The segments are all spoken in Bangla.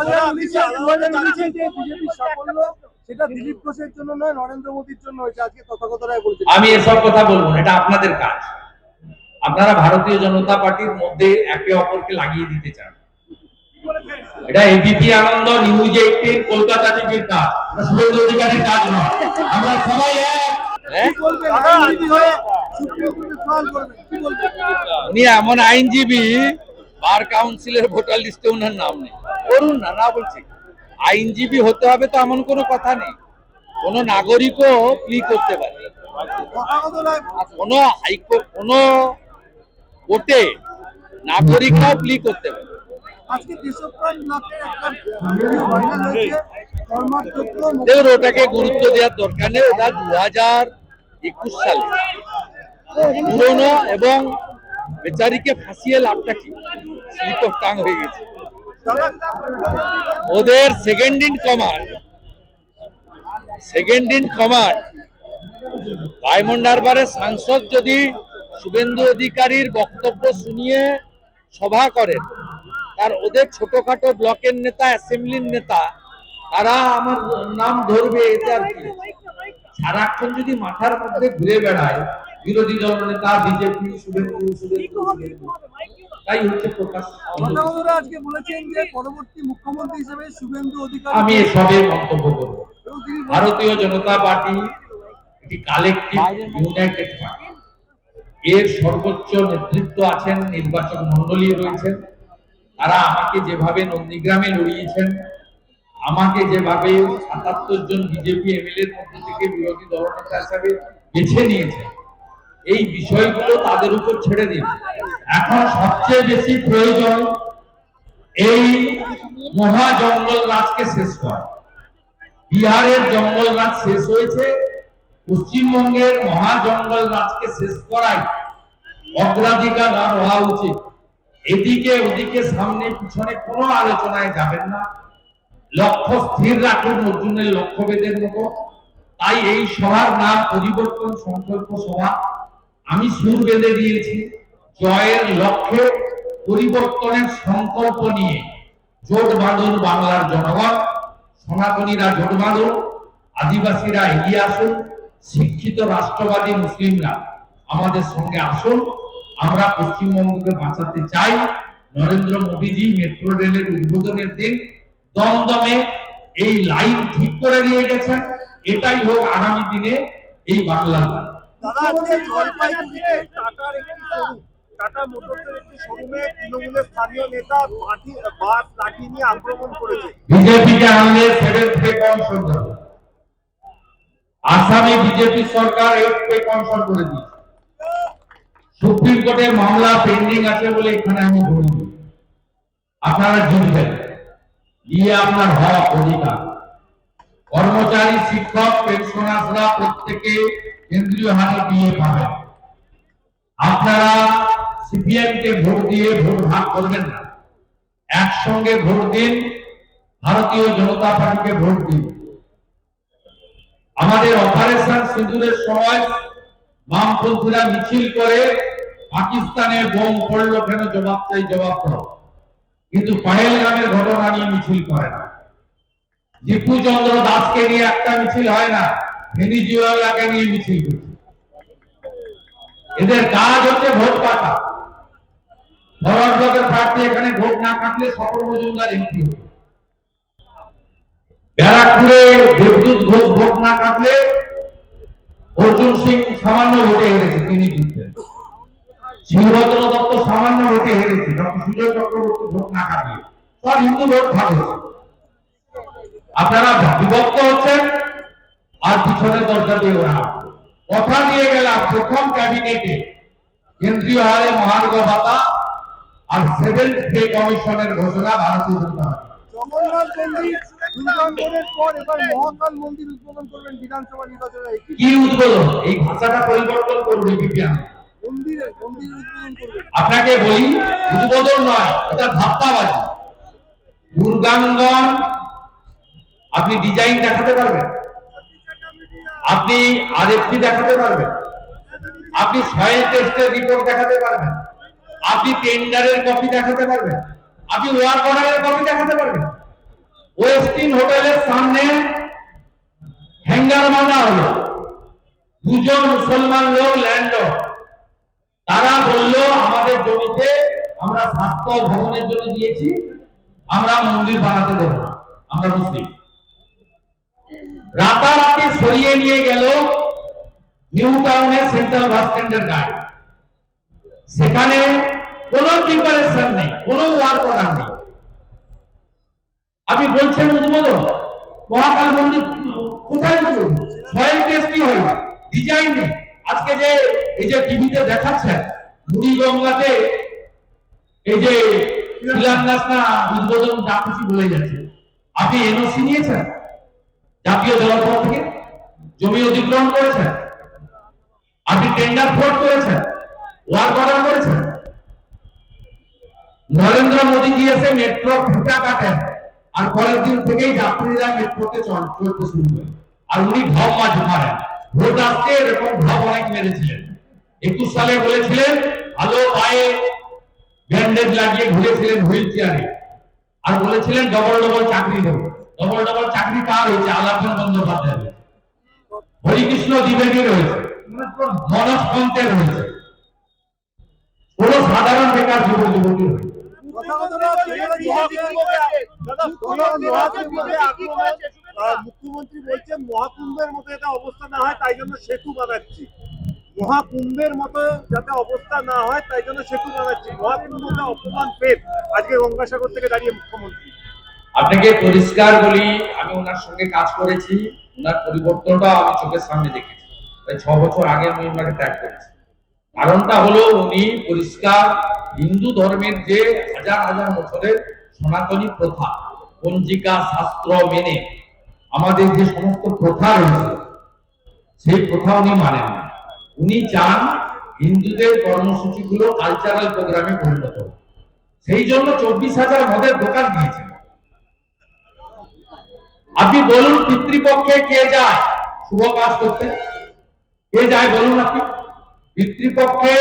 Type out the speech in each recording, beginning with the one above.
2019 যে বিজেপির সাফল্য সেটা দিলীপ ঘোষের জন্য নয়, নরেন্দ্র মোদীর জন্য হয়েছে, আজকে তথাগত রায় বলছেন। আমি এসব কথা বলবো না, এটা আপনাদের কাজ। আপনারা ভারতীয় জনতা পার্টির মধ্যে একে অপরকে লাগিয়ে দিতে চান। এটা এবিপি আনন্দ, নিউজ 18, কলকাতা টিভির কাজ, শুভেন্দু অধিকারীর কাজ নয়। আমরা সবাই উনি এমন আইনজীবী, বার কাউন্সিলের ভোটার লিস্টে ওনার নাম নেই। করুন না, না বলছি। আইনজীবী হতে হবে তো এমন কোনো কথা নেই। কোন নাগরিকও প্লি করতে পারে, কোন কোর্টে নাগরিকরাও প্লি করতে পারে। দেখুন, ওটাকে গুরুত্ব দেওয়ার দরকার নেই। ওটা 2021 সালে পুরনো, এবং বেচারিকে ফাঁসিয়ে লাভটা কি, স্লিপ অফ টাং হয়ে গেছে। ওদের সেকেন্ড ইন কমান্ড ডায়মন্ড হারবারের সাংসদ যদি শুভেন্দু অধিকারীর বক্তব্য শুনিয়ে সভা করেন, আর ওদের ছোটখাটো ব্লকের নেতা, অ্যাসেম্বলির নেতা, তারা আমার নাম ধরবে, এতে আর কি? সারাক্ষণ যদি মাথার মধ্যে ঘুরে বেড়ায় বিরোধী দল নেতা, বিজেপি, শুভেন্দু, তাই হচ্ছে প্রকাশ। আজকে বলেছেন যে পরবর্তী মুখ্যমন্ত্রী হিসেবে শুভেন্দু অধিকারী। আমি এসবে মন্তব্য করব। ভারতীয় জনতা পার্টি একটি কালেকটিভ ইউনাইটেড পার্টি। এর সর্বোচ্চ নেতৃত্ব আছেন, নির্বাচক মন্ডলী রয়েছেন। তারা আমাকে যেভাবে নন্দীগ্রামে লড়িয়েছেন, আমাকে যেভাবে ৭৭ জন বিজেপি এমএলএর মধ্যে থেকে বিরোধী দলনেতা হিসাবে বেছে নিয়েছেন, এই বিষয়গুলো তাদের উপর ছেড়ে দিন। এখন সবচেয়ে বেশি প্রয়োজন এই মহা জঙ্গল রাজকে শেষ করা। বিহারের জঙ্গল রাজ শেষ হয়েছে, পশ্চিমবঙ্গের মহা জঙ্গল রাজকে শেষ করাই অগ্রাধিকার হওয়া উচিত। এদিকে ওদিকে, সামনে পিছনে কোনো আলোচনায় যাবেন না। লক্ষ্য স্থির রাখুন অর্জুনের লক্ষ্যভেদের মতো। তাই এই সভার নাম পরিবর্তন সংকল্প সভা। আমি সুর বেঁধে দিয়েছি, জয়ের লক্ষ্যে পরিবর্তনের সংকল্প নিয়ে জোট বাঁধুন বাংলার জনগণ। সনাতনীরা জোট বাঁধুন, আদিবাসীরা এগিয়ে আসুন, শিক্ষিত রাষ্ট্রবাদী মুসলিমরা আমাদের সঙ্গে আসুন। আমরা পশ্চিমবঙ্গকে বাঁচাতে চাই। নরেন্দ্র মোদীজি মেট্রো রেলের উদ্বোধনের দিন দমদমে এই লাইন ঠিক করে দিয়ে গেছেন। এটাই হোক আগামী দিনে এই বাংলার লাইন। টাটা মোটরসের একটি শোরুমে তৃণমূলের স্থানীয় নেতা বাস লাঠি নিয়ে আক্রমণ করেছে। বিজেপিকে আনলে 7th পে কমিশন দেবে। আসামে বিজেপি সরকার 8th পে কমিশন করে দিয়েছে। সুপ্রিম কোর্টে মামলা পেন্ডিং আছে বলে এখানে আমি বলি, আপনারা জিতবেন, দিয়ে আপনার হক অধিকার। কর্মচারী, শিক্ষক, পেনশনাররা প্রত্যেকে কেন্দ্রীয় হারে দিয়ে পাবেন। আপনারা সিপিএম কে ভোট দিয়ে ভোট ভাগ করবেন না, একসঙ্গে ভোট দিন, ভারতীয় জনতা পার্টিকে ভোট দিন। আমাদের অপারেশন সিঁদুরের সময় বামপন্থীরা মিছিল করে পাকিস্তানে বোম পড়লো কেন, জবাব চাই, জবাব দাও। কিন্তু পহেলগামের ঘটনা নিয়ে মিছিল করে না। দীপু চন্দ্র দাসকে নিয়ে একটা মিছিল হয় না, ভেনিজুয়েলাকে নিয়ে মিছিল করছে। এদের কাজ হচ্ছে ভোট কাটা। ফরওয়ার্ড ব্লকের প্রার্থী এখানে ভোট না কাটলে সকল মজুমদার এমপি হবে। ব্যারাকপুরে দেবদূত ঘোষ ভোট না কাটলে অর্জুন সিং সামান্য ভোটে হেরেছে, তিনি জিতলেন। শিবরত্ন দত্ত সামান্য ভোটে হেরেছে, ডক্টর সুজয় চক্রবর্তী ভোট না কাটলে। সব হিন্দু ভোট ভাগ হয়েছে। আপনারা বিভক্ত হচ্ছেন আর পিছনে দরজা দিয়ে ওরা কথা দিয়ে গেলাম। প্রথম ক্যাবিনেটে কেন্দ্রীয় হারে মহার্ঘ ভাতা আর 7th পে কমিশনের ঘোষণা ভারতীয় জনতা পার্টি। কি উদ্বোধন? এই ভাষাটা পরিবর্তন করবে বিজ্ঞান। আপনাকে বলি, উদ্বোধন নয়, এটা ধাপ্পাবাজি। দুর্গাঙ্গন আপনি ডিজাইন দেখাতে পারবেন, আপনি আরএফপি দেখাতে পারবেন, আপনি সয়েল টেস্টের রিপোর্ট দেখাতে পারবেন, আপনি টেন্ডারের কপি দেখাতে পারবেন, আপনি ওয়ার্ক অর্ডারের কপি দেখাতে পারবেন, ওয়েস্টিন হোটেলের সামনে হ্যাঙ্গার বাঁধা হলো, দুজন মুসলমান লোক ল্যান্ডলর্ড, তারা বলল আমাদের জমিতে আমরা স্বাস্থ্য ভবনের জন্য দিয়েছি, আমরা মন্দির বানাতে দেবো না, আমরা মুসলিম। রাতারাতি সরিয়ে নিয়ে গেল নিউ টাউনের সেন্ট্রাল বাস স্ট্যান্ডের গায়ে। সেখানে কোনো প্রিপারেশন নেই, কোনো ওয়ার্ক অর্ডার নেই। আপনি বলছেন উদ্বোধন, মহাকাল মন্দির কোথায় সয়েল টেস্টিং হয়, ডিজাইন নেই। আজকে যে এই যে টিভিতে দেখাচ্ছেন মুড়িগঙ্গাতে এই যে শিলান্যাস না উদ্বোধন যা কিছু বলে যাচ্ছে, আপনি এনওসি নিয়েছেন জাতীয় জলপথ থেকে, জমি অধিগ্রহণ করেছেন, আপনি টেন্ডার ফ্রড করেছেন, ওয়ার্ক অর্ডার করেছেন। নরেন্দ্র মোদী গিয়েছে মেট্রো ফিতা কাটেন, আর পরের দিন থেকেই যাত্রীরা মেট্রোতে চলতে শুরু করে, আর উনি ঢপ মাছ মারেন। ভোট আসতে এরকম ঢপ অনেক মেরেছিলেন। 21 সালে বলেছিলেন ভালো পায়ে ব্যান্ডেজ লাগিয়ে ঘুরেছিলেন হুইল চেয়ারে, আর বলেছিলেন ডবল ডবল চাকরি দেব। ডবল ডবল চাকরি কার হয়েছে? আলাপন বন্দ্যোপাধ্যায় হয়েছে, হরিকৃষ্ণ দ্বিবেদীর হয়েছে, মনোজ পন্থের হয়েছে, কোন সাধারণ বেকার যুবক যুবতীর হয়েছে। মুখ্যমন্ত্রী বলছেন মহাকুম্ভের মতো এটা অবস্থা না হয় তাই জন্য সেতু বানাচ্ছি, মহাকুম্ভের মতো যাতে অবস্থা না হয় তাই জন্য সেতু বানাচ্ছি। মহাকুম্ভটা অপমান পেট আজকে গঙ্গাসাগর থেকে দাঁড়িয়ে মুখ্যমন্ত্রী। আপনাকে পরিষ্কার বলি, আমি ওনার সঙ্গে কাজ করেছি, ওনার পরিবর্তনটা আমি চোখের সামনে দেখেছি। তাই 6 বছর আগে আমি ওনাকে ত্যাগ করেছি। কারণটা হলো উনি পরিষ্কার হিন্দু ধর্মের যে হাজার হাজার বছরের সনাতনী প্রথা, পঞ্জিকা শাস্ত্র মেনে আমাদের যে সমস্ত প্রথা রয়েছে সেই প্রথা উনি মানেন না। উনি চান হিন্দুদের কর্মসূচিগুলো কালচারাল প্রোগ্রামে পরিণত হোক। সেই জন্য 24,000 মদের দোকান দিয়েছেন। আপনি বলুন পিতৃপক্ষে কে যায় শুভ কাজ করতে? কে যায় বলুন আপনি? পিতৃপক্ষে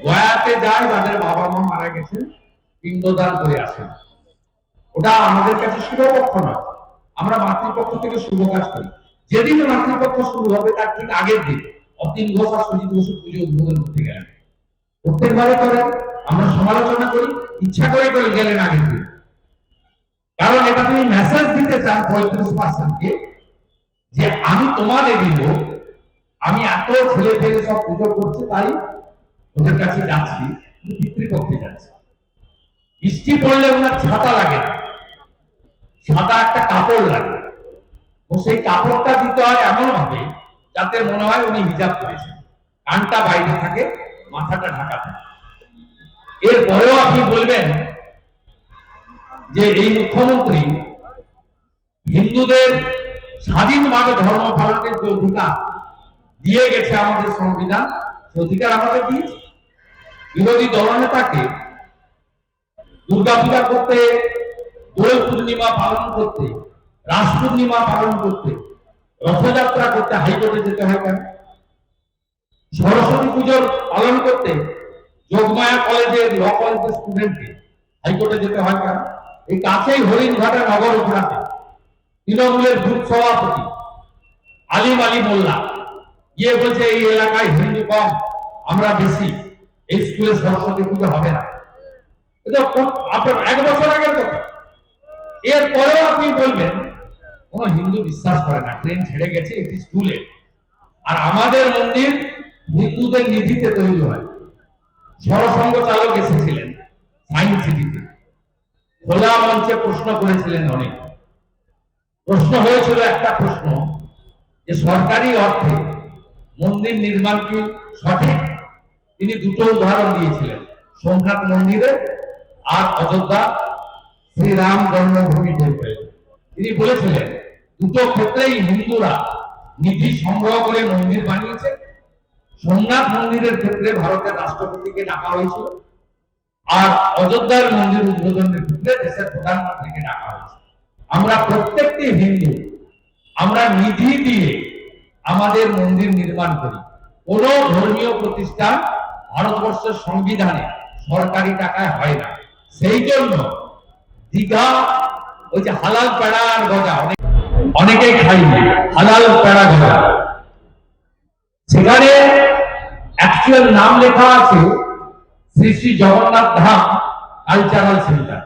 গয়াতে যায় যাদের বাবা মা মারা গেছেন, পিণ্ডদান করে আসেন। ওটা আমাদের কাছে শুভপক্ষ নয়, আমরা মাতৃপক্ষ থেকে শুভ কাজ করি। যেদিন মাতৃপক্ষ শুরু হবে তার ঠিক আগের দিন অতীন ঘোষ আর সুজিত ঘোষের পুজো উদ্বোধন করতে গেলেন। প্রত্যেকবারে করেন, আমরা সমালোচনা করি, ইচ্ছা করে গেলেন আগের দিন। কারণ এটা তুমি মেসেজ দিতে চান 35%কে যে আমি তোমাদেরই লোক, আমি এত ছেলে ফেলে সব পুজো করছে তাই ওদের কাছে যাচ্ছি, পিতৃপক্ষে যাচ্ছি। বৃষ্টি পড়লে ওনার ছাতা লাগে না, সাদা একটা কাপড় লাগে, ও সেই কাপড়টা দিতে হয় এমন ভাবে যাতে মনে হয় উনি হিজাব করেছেন, কানটা বাইরে থাকে, মাথাটা ঢাকা থাকে। এরপরেও আপনি বলবেন যে এই মুখ্যমন্ত্রী হিন্দুদের স্বাধীনভাবে ধর্ম পালনের যে অধিকার দিয়ে গেছে আমাদের সংবিধান, সে অধিকার আমাদের দিয়েছে। বিরোধী দলনেতাকে দুর্গা পূজা করতে, দোল পূর্ণিমা পালন করতে, রাস পূর্ণিমা পালন করতে, রথযাত্রা করতে হাইকোর্টে যেতে হয় কেন? সরস্বতী পুজোর পালন করতে যোগমায়া কলেজের ল কলেজের স্টুডেন্টকে হাইকোর্টে যেতে হয় কেন? এই কাছেই হরিণঘাটা নগর উপরাতে তৃণমূলের বুথ সভাপতি আলিম আলী মোল্লা গিয়ে বলছে এই এলাকায় হিন্দু কম, আমরা বেশি, এই স্কুলে সরস্বতী পুজো হবে না। এটা আপনার 1 বছর আগের কথা। এরপরেও আপনি বলবেন কোন হিন্দু বিশ্বাস করে না, ট্রেন ছেড়ে গেছে একটি স্কুলে, আর আমাদের মন্দির হিন্দুদের নিধিতে তৈরি হয়। সরসংঘ চালক এসেছিলেন সায়েন্স সিটিতে, খোলা মঞ্চে প্রশ্ন করেছিলেন অনেক। প্রশ্ন হয়েছিল একটা প্রশ্ন যে সরকারি অর্থে মন্দির নির্মাণ কি সঠিক? তিনি দুটো উদাহরণ দিয়েছিলেন, সোমনাথ মন্দিরে আর অযোধ্যা শ্রীরাম জন্মভূমি টেম্পল। তিনি বলেছিলেন দুটো ক্ষেত্রেই হিন্দুরা নিধি সংগ্রহ করে মন্দির বানিয়েছে। সোমনাথ মন্দিরের ক্ষেত্রে ভারতের রাষ্ট্রপতিকে ডাকা হয়েছিল, আর অযোধ্যার মন্দির উদ্বোধনের ক্ষেত্রে দেশের প্রধানমন্ত্রীকে ডাকা হয়েছে। আমরা প্রত্যেকটি হিন্দু আমরা নিধি দিয়ে আমাদের মন্দির নির্মাণ করি। কোন ধর্মীয় প্রতিষ্ঠান ভারতবর্ষের সংবিধানে সরকারি টাকায় হয় না। সেই জন্য দীঘা ওই যে হালাল পেড়া আর গজা অনেকেই খাইনি, হালাল পেড়া গজা, সেখানে অ্যাকচুয়াল নাম লেখা আছে Shri Shri Jagannath Dham cultural centre,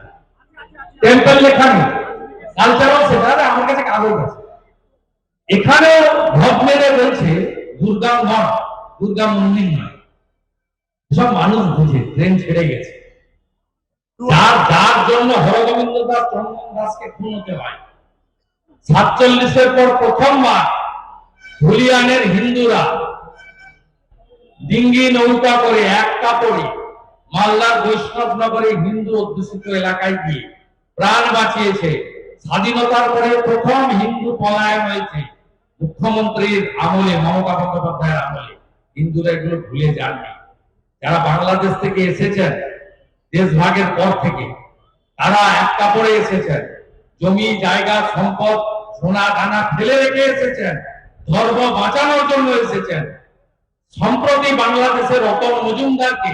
temple লেখা নেই, কালচারাল সেন্টার। আমার কাছে কাগজ আছে, এখানে ভব মেরে বলছে দুর্গা মঠ, দুর্গা মন্দির নয়। সব মানুষ বুঝে, ট্রেন ছেড়ে গেছে। যার জন্য হরগোবিন্দ দাস চন্দন দাসকে খুন হতে হয়। 47-এর পর প্রথমবার ধুলিয়ানের হিন্দুরা ডিঙ্গি নৌকা করে এক কাপড়ে মালদার বৈষ্ণবনগরে হিন্দু অধ্যুষিত এলাকায় গিয়ে প্রাণ বাঁচিয়েছে। স্বাধীনতার পরে প্রথম হিন্দু পলায়ন হয়েছে মুখ্যমন্ত্রীর আমলে, মমতা বন্দ্যোপাধ্যায়ের আমলে। হিন্দুরা এগুলো ভুলে যাননি। যারা বাংলাদেশ থেকে এসেছেন দেশভাগের পর থেকে, তারা এক কাপড়ে এসেছেন, জমি জায়গা সম্পদ সোনা দানা ফেলে রেখে এসেছেন, ধর্ম বাঁচানোর জন্য এসেছেন। সম্প্রতি বাংলাদেশের রতন মজুমদারকে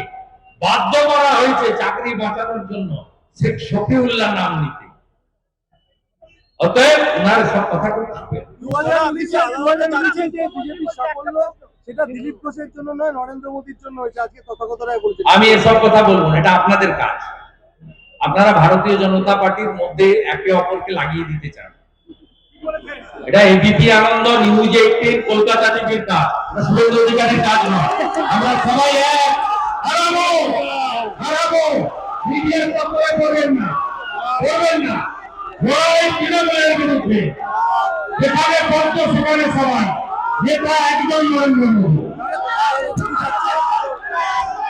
বাধ্য করা হয়েছে চাকরি বাঁচানোর জন্য শেখ শফিউল্লাহ নাম নিতে। অতএব ওনার সব কথা খুব খাবে। সেটা দিলীপ ঘোষের জন্য নয়, নরেন্দ্র মোদীর জন্য হয়েছে, আজকে তথাগতরাই বলছে। আমি এসব কথা বলবো না, এটা আপনাদের কাজ। আপনারা ভারতীয় জনতা পার্টির মধ্যে একে অপরকে লাগিয়ে দিতে চান। এটা এবিপি আনন্দ, নিউজ 18, কলকাতা টিভির কাজ, শুভেন্দু অধিকারীর কাজ নয়। আমরা সবাই এক। হারাবো মিডিয়ার পক্ষে করবেন না, করবেন না। জয় তৃণমূলের বিরুদ্ধে, যেখানে পঞ্চ সেখানে সবাই, নেতা একজন নরেন্দ্র মোদী।